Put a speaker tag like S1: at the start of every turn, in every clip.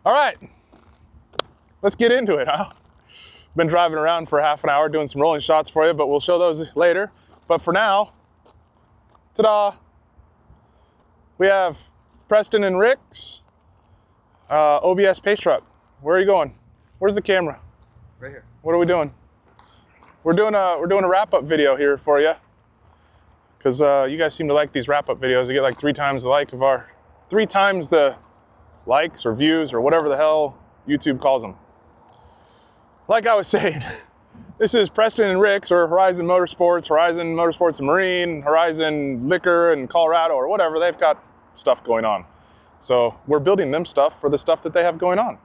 S1: All right, let's get into it, huh? Been driving around for half an hour doing some rolling shots for you, but we'll show those later. But for now, ta-da! We have Preston and Rick's OBS pace truck. Where are you going? Where's the camera?
S2: Right here.
S1: What are we doing? We're doing a wrap-up video here for you, because you guys seem to like these wrap-up videos. You get like 3 times the likes or views or whatever the hell YouTube calls them. Like I was saying, this is Preston and Rick's, or Horizon Motorsports and Marine, Horizon Liquor in Colorado, or whatever. They've got stuff going on. So we're building them stuff for the stuff that they have going on.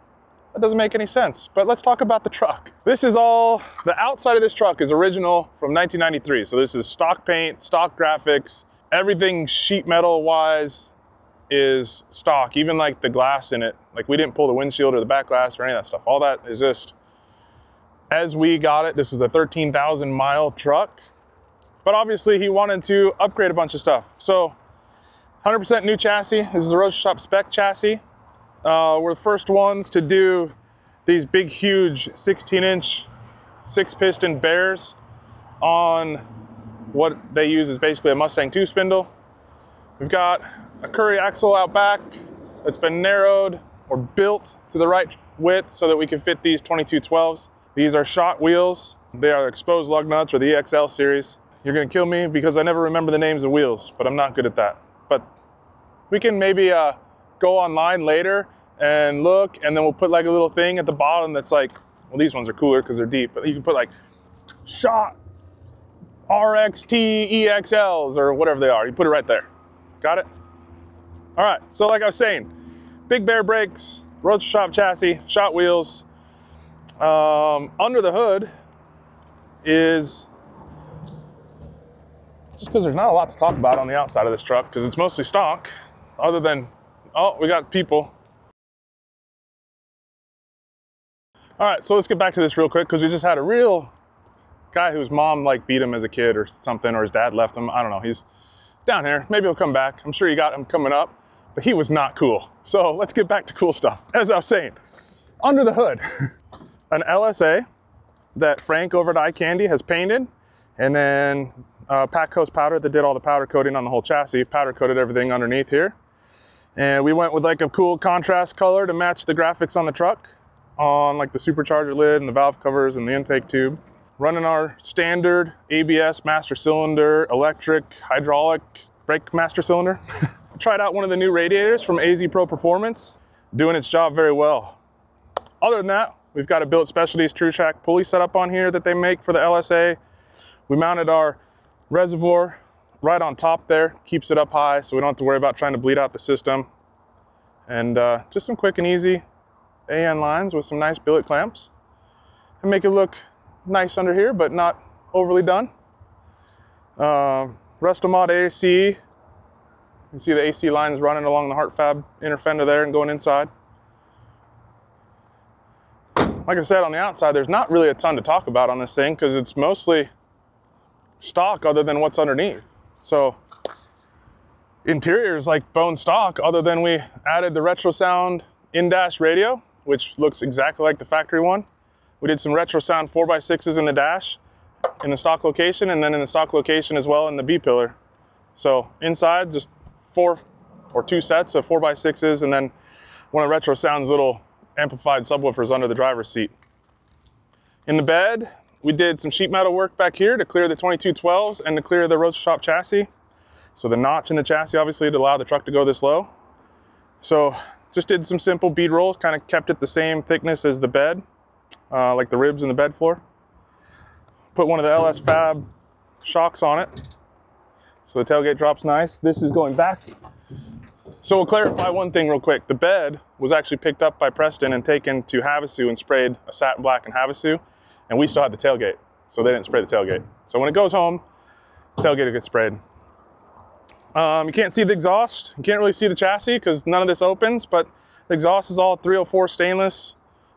S1: That doesn't make any sense, but let's talk about the truck. This is all, the outside of this truck is original from 1993. So this is stock paint, stock graphics, everything sheet metal wise is stock, even like the glass in it. Like we didn't pull the windshield or the back glass or any of that stuff. All that is just as we got it. This was a 13,000 mile truck, but obviously he wanted to upgrade a bunch of stuff. So 100% new chassis. This is a Roadster Shop spec chassis. We're the first ones to do these big, huge 16-inch 6-piston bears on what they use is basically a Mustang 2 spindle. We've got a Curry axle out back that's been narrowed or built to the right width so that we can fit these 2212s. These are shot wheels. They are exposed lug nuts, or the EXL series. You're gonna kill me because I never remember the names of wheels, but I'm not good at that. But we can maybe go online later and look, and then we'll put like a little thing at the bottom that's like, well, these ones are cooler because they're deep, but you can put like shot RXT EXLs or whatever they are. You put it right there. Got it? All right, so like I was saying, big bear brakes, Roadster Shop chassis, shot wheels. Under the hood is, just because there's not a lot to talk about on the outside of this truck because it's mostly stock, other than, oh, we got people. All right, so let's get back to this real quick because we just had a real guy whose mom like beat him as a kid or something, or his dad left him. I don't know, he's down here. Maybe he'll come back. I'm sure you got him coming up, but he was not cool. So let's get back to cool stuff. As I was saying, under the hood, an LSA that Frank over at Eye Candy has painted, and then Pack Coast powder that did all the powder coating on the whole chassis, powder coated everything underneath here. And we went with like a cool contrast color to match the graphics on the truck, on like the supercharger lid and the valve covers and the intake tube. Running our standard ABS master cylinder, electric, hydraulic brake master cylinder. Tried out one of the new radiators from AZ Pro Performance, doing its job very well. Other than that, we've got a Billet Specialties True Track pulley set up on here that they make for the LSA. We mounted our reservoir right on top there, keeps it up high so we don't have to worry about trying to bleed out the system. And just some quick and easy AN lines with some nice billet clamps and make it look nice under here, but not overly done. Restomod AC. You can see the AC lines running along the heart fab inner fender there and going inside. Like I said, on the outside, there's not really a ton to talk about on this thing because it's mostly stock other than what's underneath. So interior is like bone stock, other than we added the retro sound in-dash radio, which looks exactly like the factory one. We did some retro sound 4x6s in the dash in the stock location, and then in the stock location as well in the B-pillar. So inside, just 2 sets of 4x6s, and then one of retro sound's little amplified subwoofers under the driver's seat. In the bed, we did some sheet metal work back here to clear the 2212s and to clear the Roadster Shop chassis. So the notch in the chassis, obviously, to allow the truck to go this low. So just did some simple bead rolls, kind of kept it the same thickness as the bed, like the ribs in the bed floor. Put one of the LS Fab shocks on it, so the tailgate drops nice. This is going back. So we'll clarify one thing real quick. The bed was actually picked up by Preston and taken to Havasu and sprayed a satin black in Havasu, and we still had the tailgate, so they didn't spray the tailgate. So when it goes home, the tailgate will get sprayed. You can't see the exhaust. You can't really see the chassis because none of this opens, but the exhaust is all 304 stainless,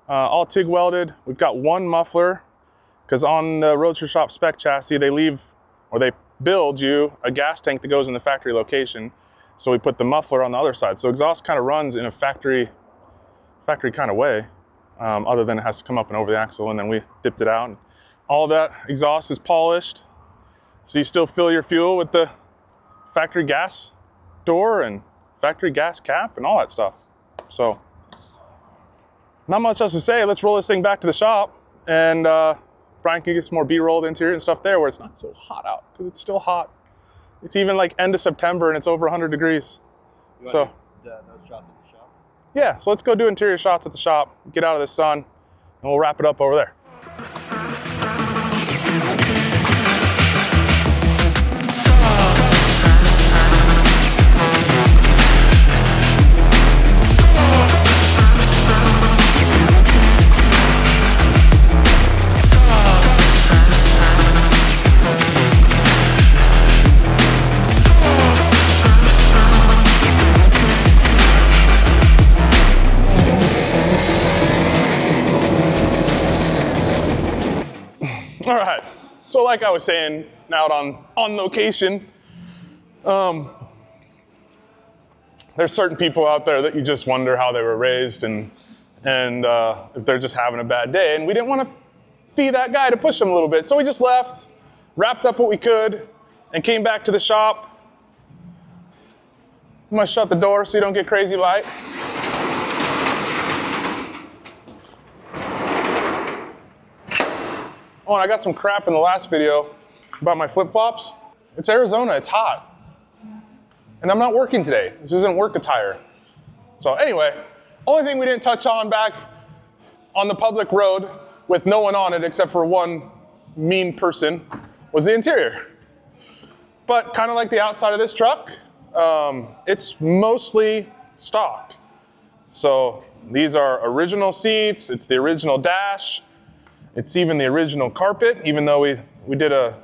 S1: all TIG welded. We've got one muffler because on the Roadster Shop spec chassis, they build you a gas tank that goes in the factory location. So we put the muffler on the other side. So exhaust kind of runs in a factory factory kind of way, other than it has to come up and over the axle, and then we dipped it out. And all that exhaust is polished, so you still fill your fuel with the factory gas door and factory gas cap and all that stuff. So not much else to say. Let's roll this thing back to the shop, and Brian can get some more B-rolled interior and stuff there where it's not so hot out, because it's still hot. It's even like end of September and it's over 100 degrees. So
S2: those shots at the shop?
S1: Yeah, so let's go do interior shots at the shop, get out of the sun, and we'll wrap it up over there. All right, so like I was saying, out on location, there's certain people out there that you just wonder how they were raised and if they're just having a bad day. And we didn't want to be that guy to push them a little bit. So we just left, wrapped up what we could, and came back to the shop. I'm gonna shut the door so you don't get crazy light. Oh, and I got some crap in the last video about my flip-flops. It's Arizona, it's hot. And I'm not working today. This isn't work attire. So anyway, only thing we didn't touch on back on the public road with no one on it except for one mean person was the interior. But kind of like the outside of this truck, it's mostly stock. So these are original seats, it's the original dash, it's even the original carpet, even though we did a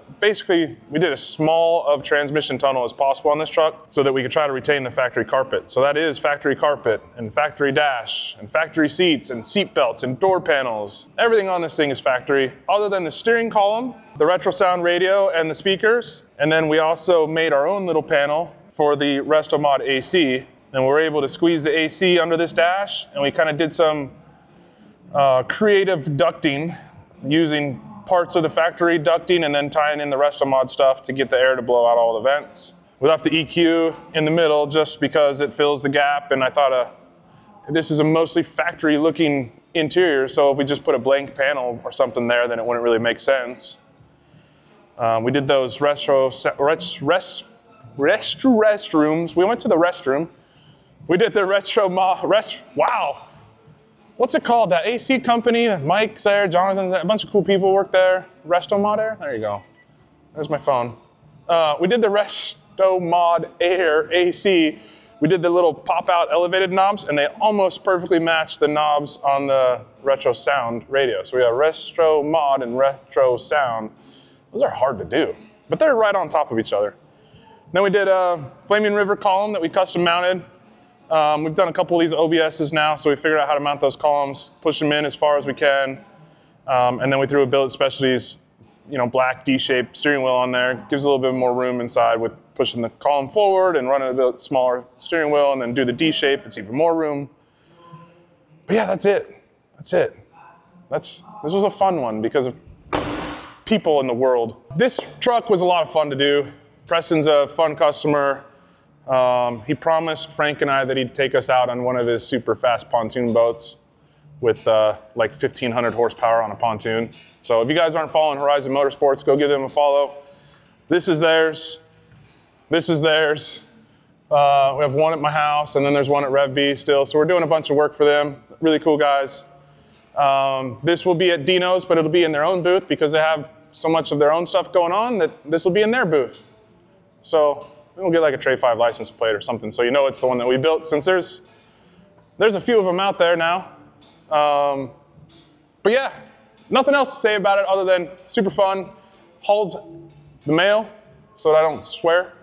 S1: small of transmission tunnel as possible on this truck so that we could try to retain the factory carpet. So that is factory carpet and factory dash and factory seats and seat belts and door panels. Everything on this thing is factory other than the steering column, the retro sound radio and the speakers. And then we also made our own little panel for the Resto Mod AC. And we were able to squeeze the AC under this dash, and we kind of did some creative ducting using parts of the factory ducting and then tying in the Resto Mod stuff to get the air to blow out all the vents. We left the EQ in the middle just because it fills the gap, and I thought this is a mostly factory looking interior, so if we just put a blank panel or something there, then it wouldn't really make sense. We did those restrooms. We went to the restroom. We did the wow. What's it called? That AC company, Mike's there, Jonathan's there, a bunch of cool people work there. Resto Mod Air? There you go. There's my phone. We did the Resto Mod Air AC. We did the little pop-out elevated knobs, and they almost perfectly match the knobs on the Retro Sound radio. So we got Resto Mod and Retro Sound. Those are hard to do, but they're right on top of each other. Then we did a Flaming River column that we custom mounted. We've done a couple of these OBSs now, so we figured out how to mount those columns, push them in as far as we can, and then we threw a Billet Specialties, black D-shaped steering wheel on there. Gives a little bit more room inside with pushing the column forward and running a bit smaller steering wheel, and then do the D-shape. It's even more room. But yeah, that's it. That's it. This was a fun one because of people in the world. This truck was a lot of fun to do. Preston's a fun customer. He promised Frank and I that he'd take us out on one of his super fast pontoon boats with like 1,500 horsepower on a pontoon. So if you guys aren't following Horizon Motorsports, go give them a follow. This is theirs. This is theirs. We have one at my house, and then there's one at Rev B still. So we're doing a bunch of work for them. Really cool guys. This will be at Dino's, but it'll be in their own booth because they have so much of their own stuff going on that this will be in their booth. So we'll get like a Tray 5 license plate or something, so you know it's the one that we built, since there's a few of them out there now. But yeah, nothing else to say about it other than super fun. Hauls the mail so that I don't swear,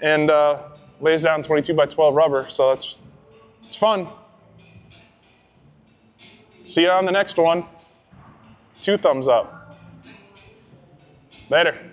S1: and lays down 22 by 12 rubber, so it's fun. See you on the next one. 2 thumbs up. Later.